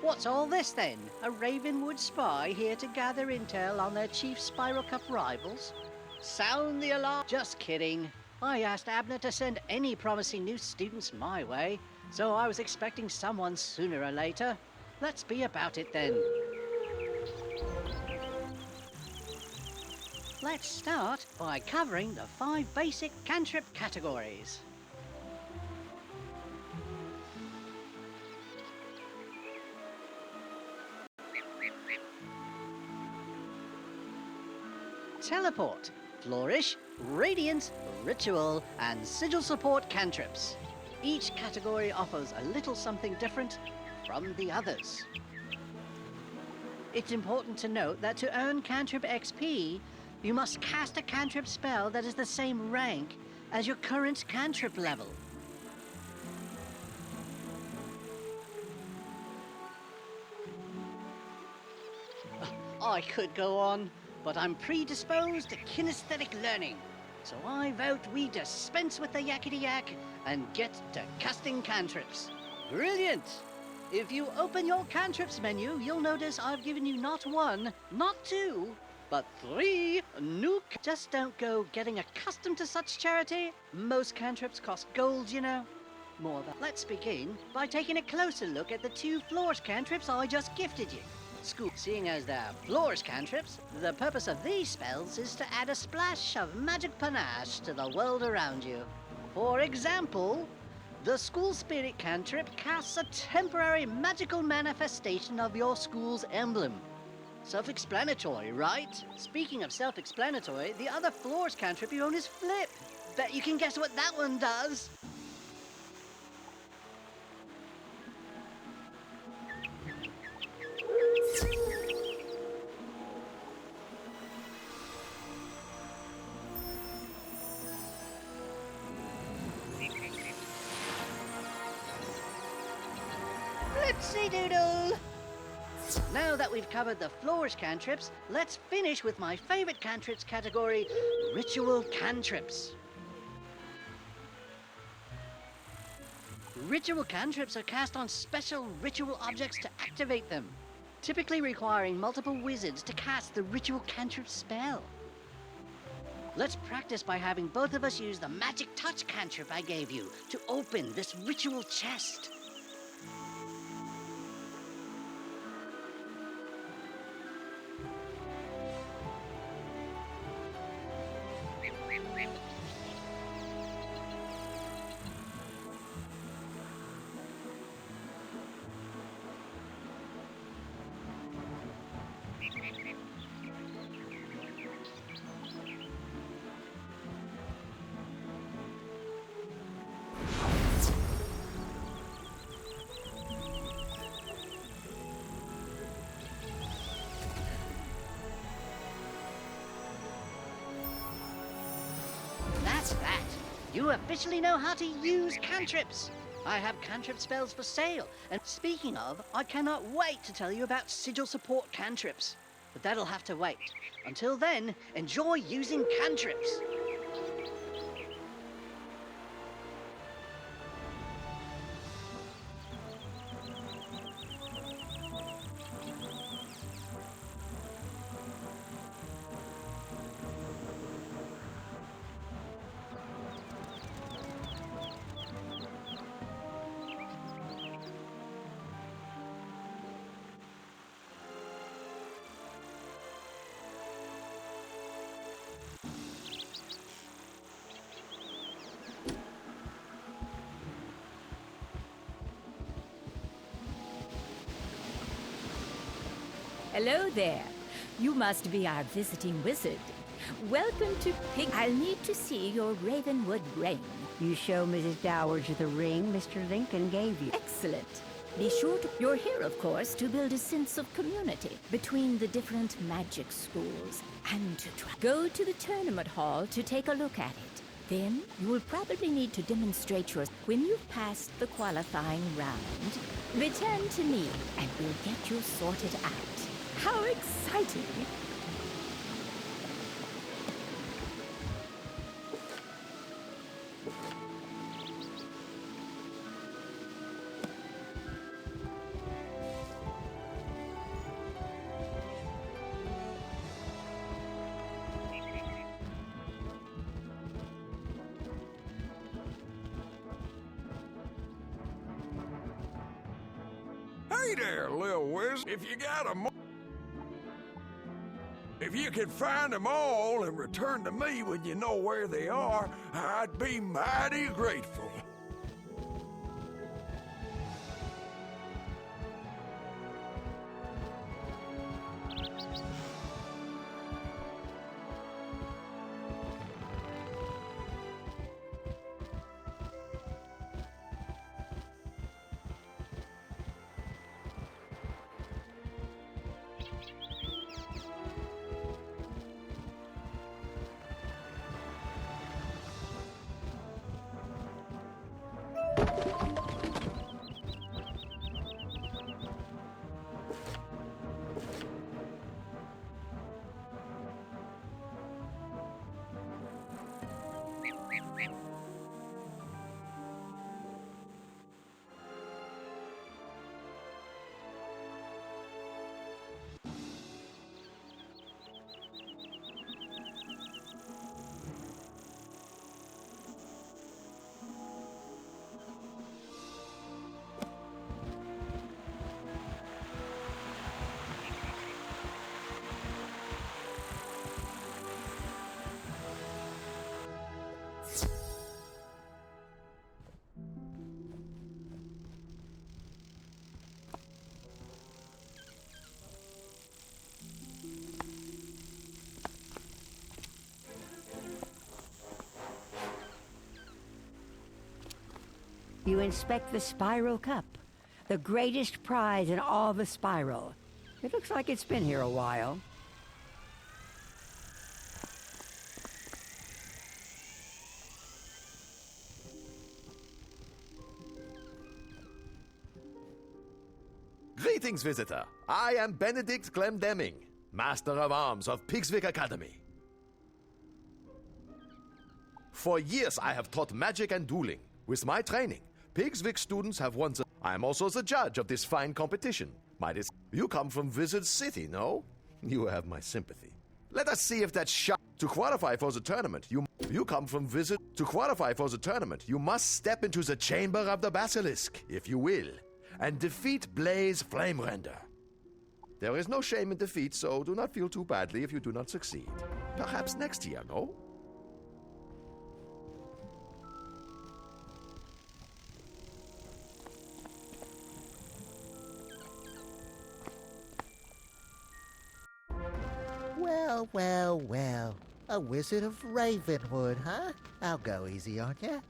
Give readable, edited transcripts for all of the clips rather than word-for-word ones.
What's all this then? A Ravenwood spy here to gather intel on their chief Spiral Cup rivals? Sound the alarm! Just kidding. I asked Abner to send any promising new students my way, so I was expecting someone sooner or later. Let's be about it then. Let's start by covering the 5 basic cantrip categories. Teleport, Flourish, Radiance, Ritual, and Sigil Support cantrips. Each category offers a little something different from the others. It's important to note that to earn cantrip XP, you must cast a cantrip spell that is the same rank as your current cantrip level. I could go on, but I'm predisposed to kinesthetic learning. So I vote we dispense with the yakety-yak and get to casting cantrips. Brilliant! If you open your cantrips menu, you'll notice I've given you not 1, not 2, but 3 new... Just don't go getting accustomed to such charity. Most cantrips cost gold, you know. More than... Let's begin by taking a closer look at the 2 flourish cantrips I just gifted you. Seeing as they're flourish cantrips, the purpose of these spells is to add a splash of magic panache to the world around you. For example, the School Spirit cantrip casts a temporary magical manifestation of your school's emblem. Self-explanatory, right? Speaking of self-explanatory, the other flourish cantrip you own is Flip. Bet you can guess what that one does. Flipsy-doodle! Now that we've covered the flourish cantrips, let's finish with my favorite cantrips category, ritual cantrips. Ritual cantrips are cast on special ritual objects to activate them, typically requiring multiple wizards to cast the ritual cantrip spell. Let's practice by having both of us use the magic touch cantrip I gave you to open this ritual chest. That's that. You officially know how to use cantrips. I have cantrip spells for sale, and speaking of, I cannot wait to tell you about sigil support cantrips. But that'll have to wait. Until then, enjoy using cantrips. Hello there. You must be our visiting wizard. Welcome to Pig. I'll need to see your Ravenwood ring. You show Mrs. Dowager the ring Mr. Lincoln gave you. Excellent. Be sure to... You're here, of course, to build a sense of community between the different magic schools and to try... Go to the tournament hall to take a look at it. Then, you will probably need to demonstrate your... When you've passed the qualifying round, return to me and we'll get you sorted out. How exciting! Hey there, little whiz. If you got 'em, if you could find them all and return to me when you know where they are, I'd be mighty grateful. You inspect the Spiral Cup, the greatest prize in all the Spiral. It looks like it's been here a while. Greetings, visitor. I am Benedict Glendemming, Master of Arms of Pigswick Academy. For years, I have taught magic and dueling. With my training, Pigswick students have won the... I am also the judge of this fine competition. You come from Wizard City, no? You have my sympathy. Let us see if that shot... To qualify for the tournament, you come from Wizard... To qualify for the tournament, you must step into the Chamber of the Basilisk, if you will, and defeat Blaze Flamerender. There is no shame in defeat, so do not feel too badly if you do not succeed. Perhaps next year, no? Well, well, well. A wizard of Ravenwood, huh? I'll go easy on ya.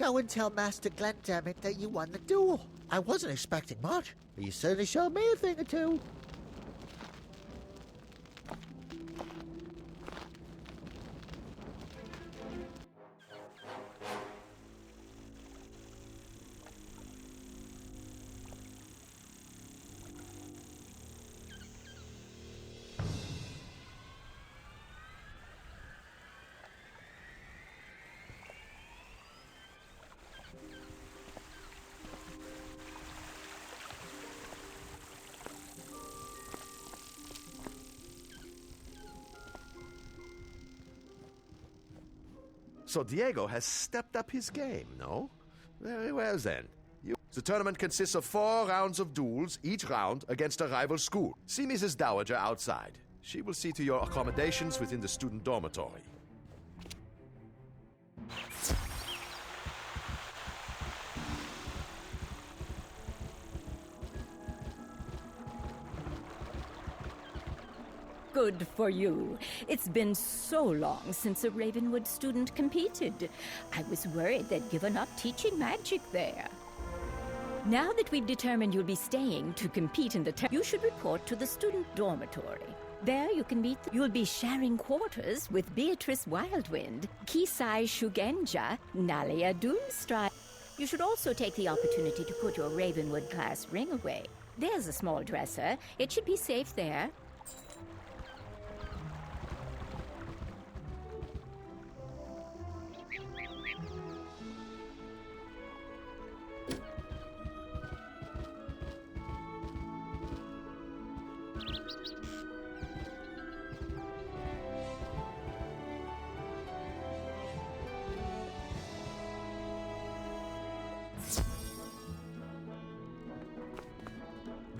Go and tell Master Glendammit that you won the duel. I wasn't expecting much, but you certainly showed me a thing or two. So Diego has stepped up his game, no? Very well then. The tournament consists of 4 rounds of duels, each round against a rival school. See Mrs. Dowager outside. She will see to your accommodations within the student dormitory. Good for you. It's been so long since a Ravenwood student competed. I was worried they'd given up teaching magic there. Now that we've determined you'll be staying to compete in the you should report to the student dormitory. There you can meet. You'll be sharing quarters with Beatrice Wildwind, Kisai Shugenja, Nalia Doomstride. You should also take the opportunity to put your Ravenwood class ring away. There's a small dresser. It should be safe there.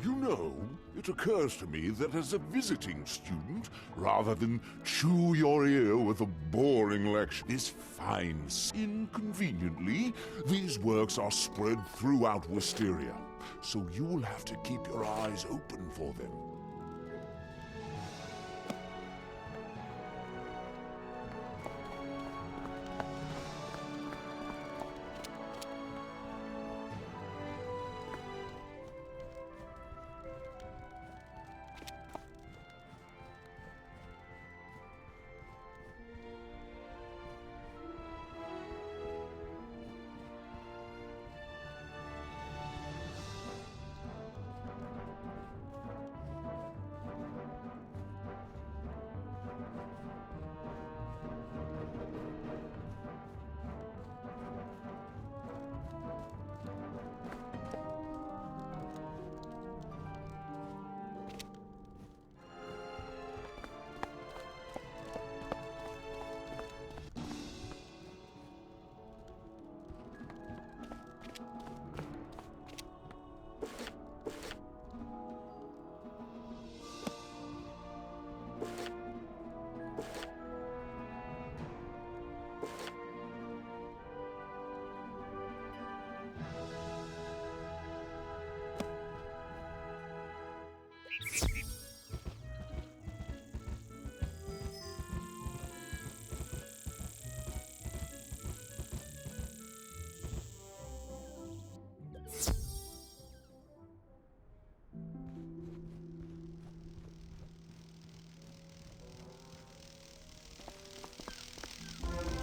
You know, it occurs to me that as a visiting student, rather than chew your ear with a boring lecture, this finds inconveniently, these works are spread throughout Wysteria, so you'll have to keep your eyes open for them.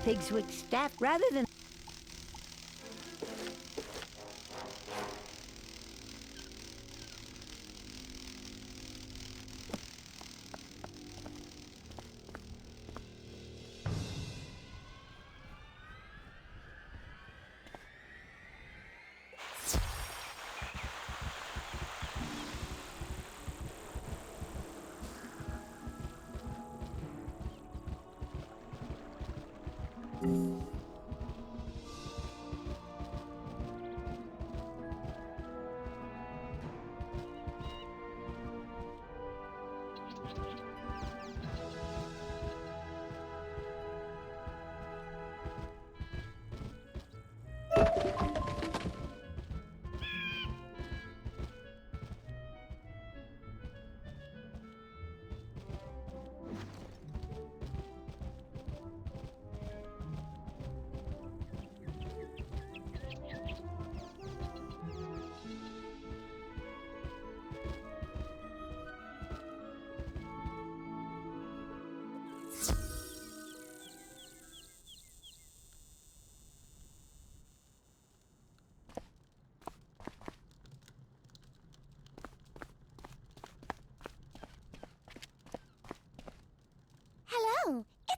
Pigswick staff rather than...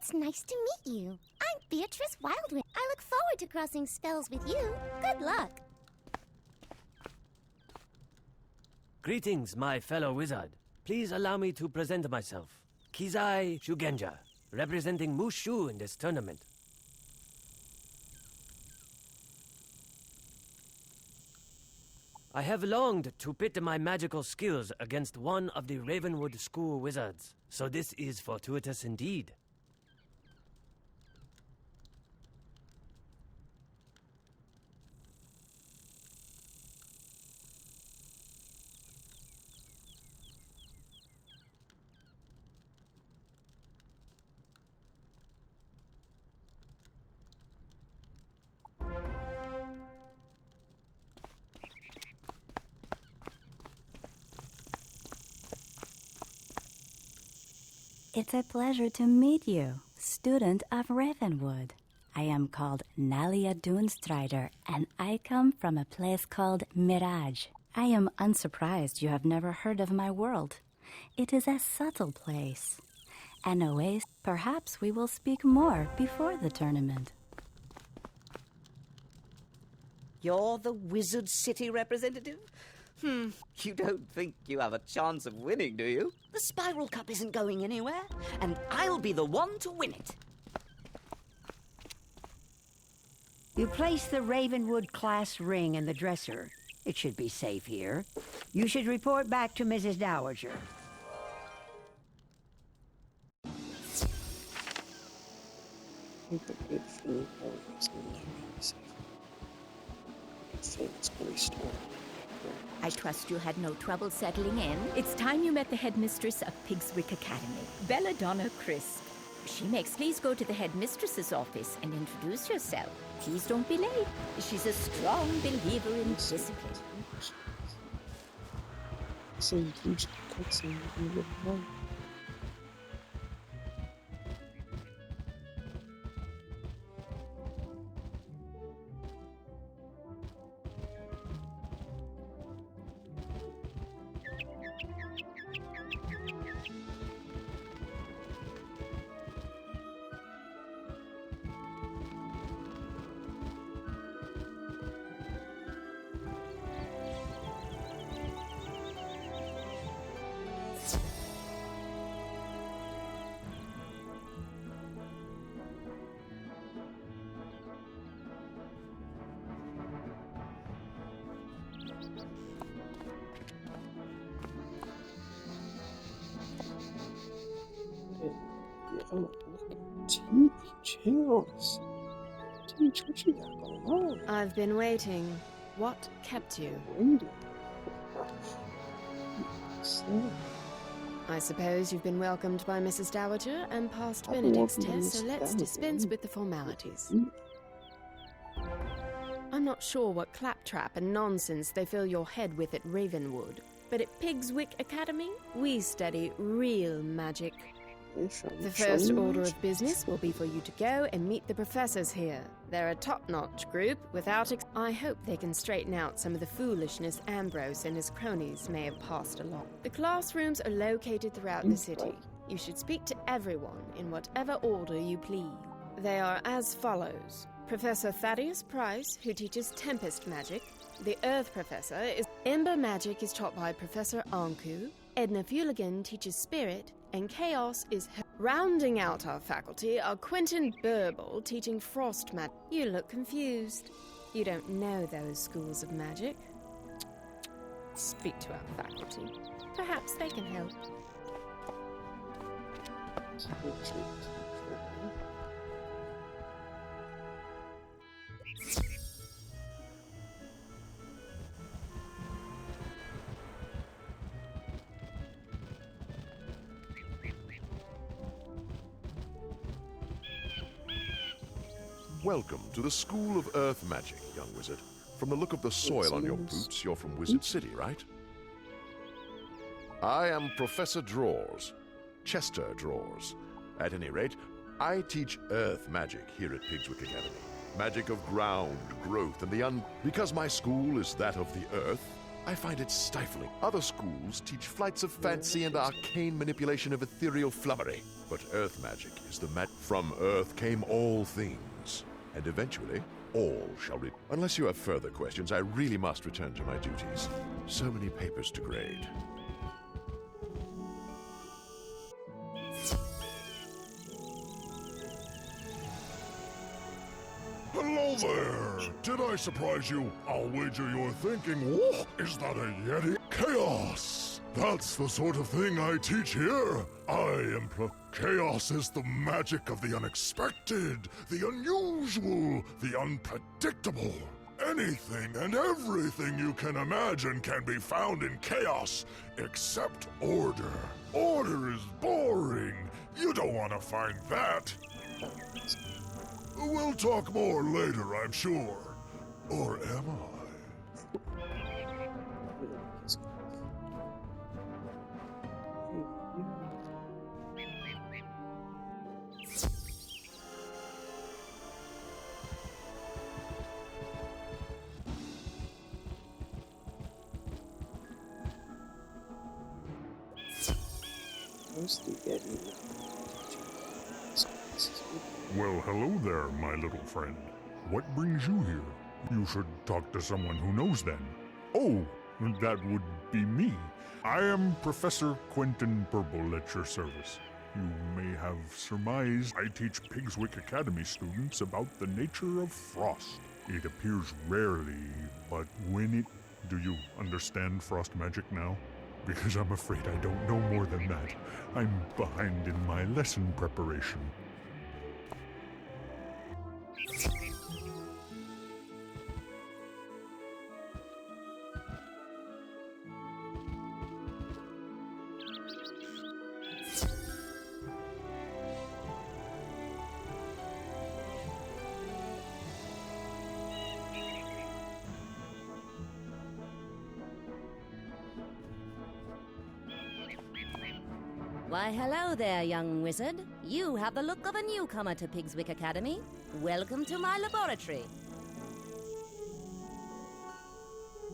It's nice to meet you. I'm Beatrice Wildwind. I look forward to crossing spells with you. Good luck. Greetings, my fellow wizard. Please allow me to present myself. Kizai Shugenja, representing Mushu in this tournament. I have longed to pit my magical skills against one of the Ravenwood School wizards, so this is fortuitous indeed. It's a pleasure to meet you, student of Ravenwood. I am called Nalia Doonstrider, and I come from a place called Mirage. I am unsurprised you have never heard of my world. It is a subtle place. Anyways, perhaps we will speak more before the tournament. You're the Wizard City representative? You don't think you have a chance of winning, do you? The Spiral Cup isn't going anywhere, and I'll be the one to win it. You place the Ravenwood class ring in the dresser. It should be safe here. You should report back to Mrs. Dowager. I trust you had no trouble settling in. It's time you met the headmistress of Pigswick Academy, Belladonna Crisp. She makes please go to the headmistress's office and introduce yourself. Please don't be late. She's a strong believer in discipline. I've been waiting. What kept you? I suppose you've been welcomed by Mrs. Dowager and passed Benedict's test, so let's dispense with the formalities. I'm not sure what claptrap and nonsense they fill your head with at Ravenwood, but at Pigswick Academy, we study real magic. The first order of business will be for you to go and meet the professors here. They're a top-notch group. I hope they can straighten out some of the foolishness Ambrose and his cronies may have passed along. The classrooms are located throughout the city. You should speak to everyone in whatever order you please. They are as follows. Professor Thaddeus Price, who teaches Tempest Magic. The Earth Professor is... Ember Magic is taught by Professor Anku. Edna Fuligan teaches Spirit, and Chaos is... Rounding out our faculty are Quentin Burble teaching Frost Magic. You look confused. You don't know those schools of magic. Speak to our faculty. Perhaps they can help. Welcome to the School of Earth Magic, young wizard. From the look of the soil on your boots, you're from Wizard City, right? I am Professor Drawers, Chester Drawers. At any rate, I teach Earth Magic here at Pigswick Academy. Magic of ground, growth, and because my school is that of the Earth, I find it stifling. Other schools teach flights of fancy and arcane manipulation of ethereal flummery. But earth magic is the From earth came all things, and eventually all shall return. Unless you have further questions, I really must return to my duties. So many papers to grade. Hello there! Did I surprise you? I'll wager you're thinking, oh, is that a Yeti? Chaos! That's the sort of thing I teach here. Chaos is the magic of the unexpected, the unusual, the unpredictable. Anything and everything you can imagine can be found in chaos, except order. Order is boring. You don't want to find that. We'll talk more later, I'm sure. Or am I? Well, hello there, my little friend. What brings you here? You should talk to someone who knows then. Oh, that would be me. I am Professor Quentin Purple at your service. You may have surmised I teach Pigswick Academy students about the nature of frost. It appears rarely, but when it... Do you understand frost magic now? Because I'm afraid I don't know more than that. I'm behind in my lesson preparation. Why, hello there, young wizard. You have the look of a newcomer to Pigswick Academy. Welcome to my laboratory.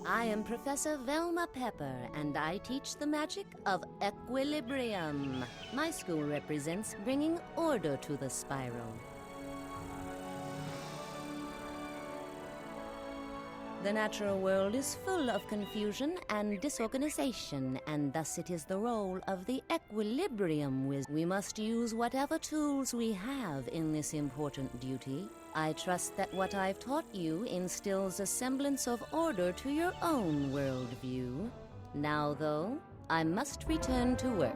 I am Professor Velma Pepper, and I teach the magic of equilibrium. My school represents bringing order to the spiral. The natural world is full of confusion and disorganization, and thus it is the role of the equilibrium wizard. We must use whatever tools we have in this important duty. I trust that what I've taught you instills a semblance of order to your own worldview. Now, though, I must return to work.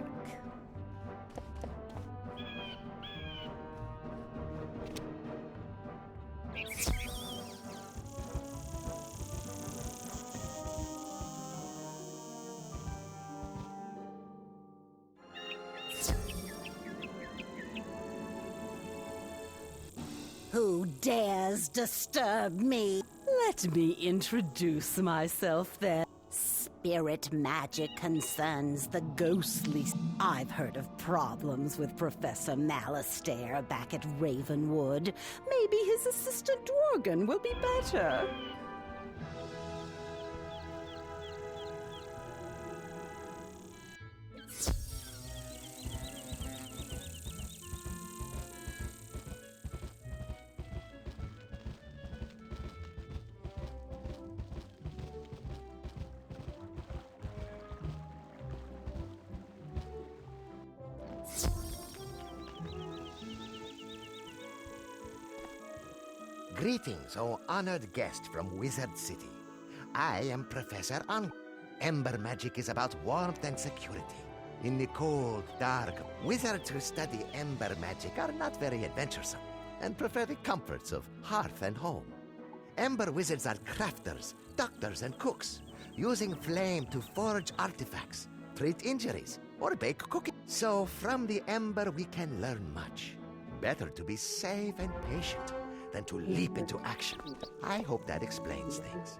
Who dares disturb me? Let me introduce myself then. Spirit magic concerns the ghostly. I've heard of problems with Professor Wysteria back at Ravenwood. Maybe his assistant Dworgen will be better. Greetings, O honored guest from Wizard City. I am Professor An. Ember magic is about warmth and security. In the cold, dark, wizards who study ember magic are not very adventuresome and prefer the comforts of hearth and home. Ember wizards are crafters, doctors, and cooks, using flame to forge artifacts, treat injuries, or bake cookies. So from the ember we can learn much. Better to be safe and patient than to leap into action. I hope that explains things.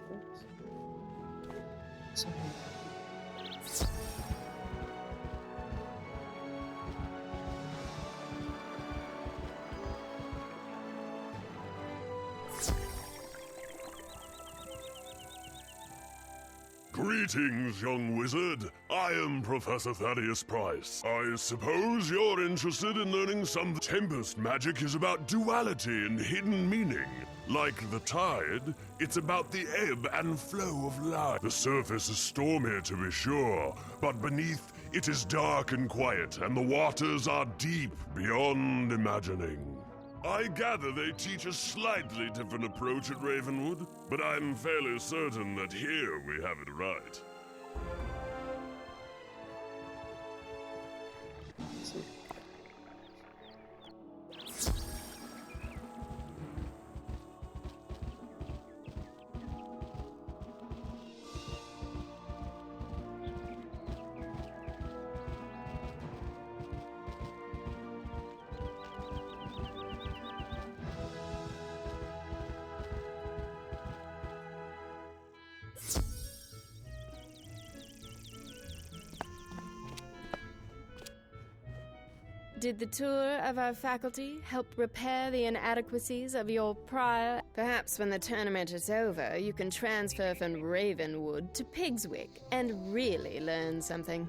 Greetings, young wizard. I am Professor Thaddeus Price. I suppose you're interested in learning some Tempest magic is about duality and hidden meaning. Like the tide, it's about the ebb and flow of life. The surface is stormy, to be sure, but beneath it is dark and quiet, and the waters are deep beyond imagining. I gather they teach a slightly different approach at Ravenwood, but I'm fairly certain that here we have it right. Did the tour of our faculty help repair the inadequacies of your prior? Perhaps when the tournament is over, you can transfer from Ravenwood to Pigswick and really learn something.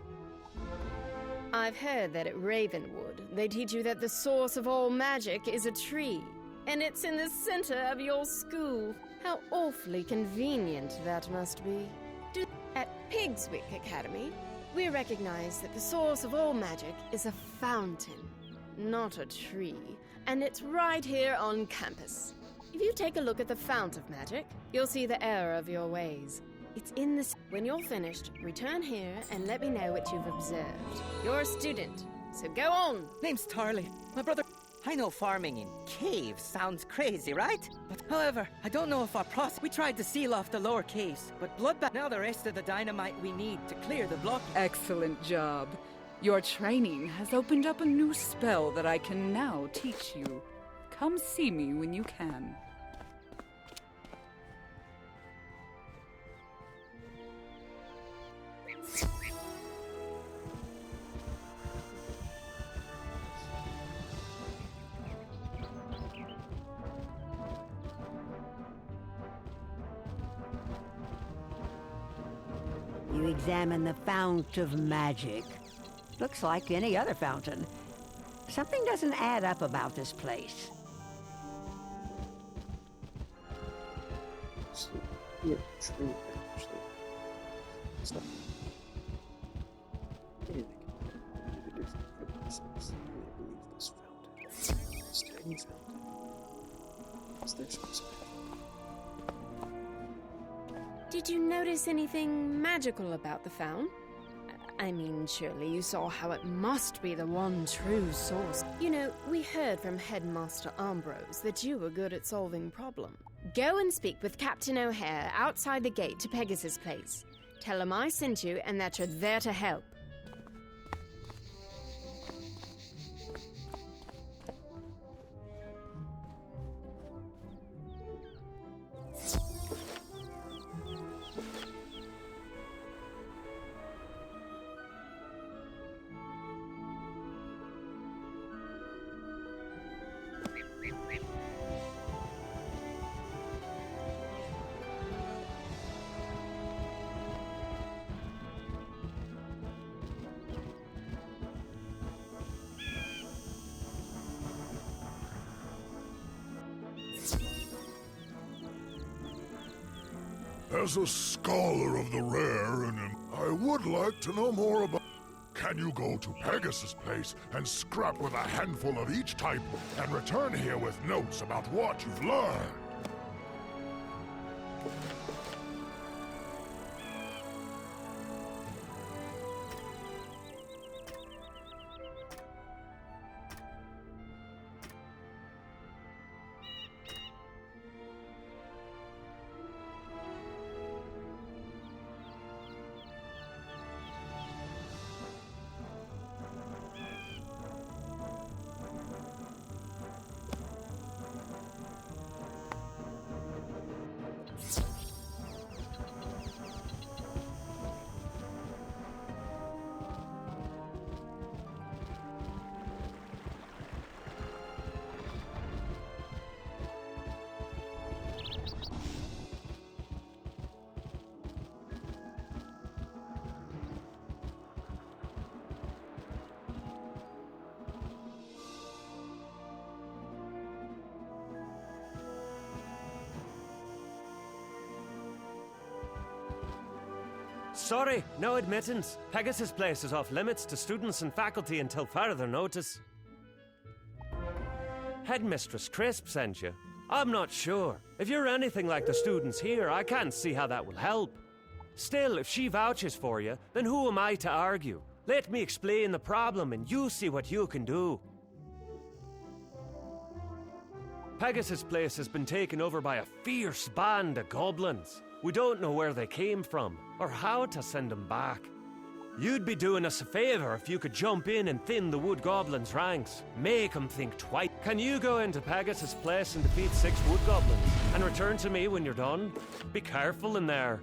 I've heard that at Ravenwood, they teach you that the source of all magic is a tree, and it's in the center of your school. How awfully convenient that must be. At Pigswick Academy, we recognize that the source of all magic is a fountain, not a tree, and it's right here on campus. If you take a look at the fount of magic, you'll see the error of your ways. It's in the... When you're finished, return here and let me know what you've observed. You're a student, so go on! Name's Tarly. My brother... I know farming in caves sounds crazy, right? But however, I don't know if our process... We tried to seal off the lower caves, but bloodbath... Now the rest of the dynamite we need to clear the block... Excellent job. Your training has opened up a new spell that I can now teach you. Come see me when you can. You examine the fount of magic. Looks like any other fountain. Something doesn't add up about this place. Yeah, true, actually. Stop. Yeah, I believe this fountain. This tiny fountain. Is there something? Did you notice anything magical about the fount? I mean, surely you saw how it must be the one true source. You know, we heard from Headmaster Ambrose that you were good at solving problems. Go and speak with Captain O'Hare outside the gate to Pegasus Place. Tell him I sent you and that you're there to help. As a scholar of the rare, I would like to know more about... Can you go to Pegasus Place and scrap with a handful of each type and return here with notes about what you've learned? Sorry, no admittance. Pegasus Place is off limits to students and faculty until further notice. Headmistress Crisp sent you. I'm not sure. If you're anything like the students here, I can't see how that will help. Still, if she vouches for you, then who am I to argue? Let me explain the problem and you see what you can do. Pegasus Place has been taken over by a fierce band of goblins. We don't know where they came from, or how to send them back. You'd be doing us a favor if you could jump in and thin the wood goblins' ranks. Make them think twice. Can you go into Pegasus Place and defeat 6 wood goblins, and return to me when you're done? Be careful in there.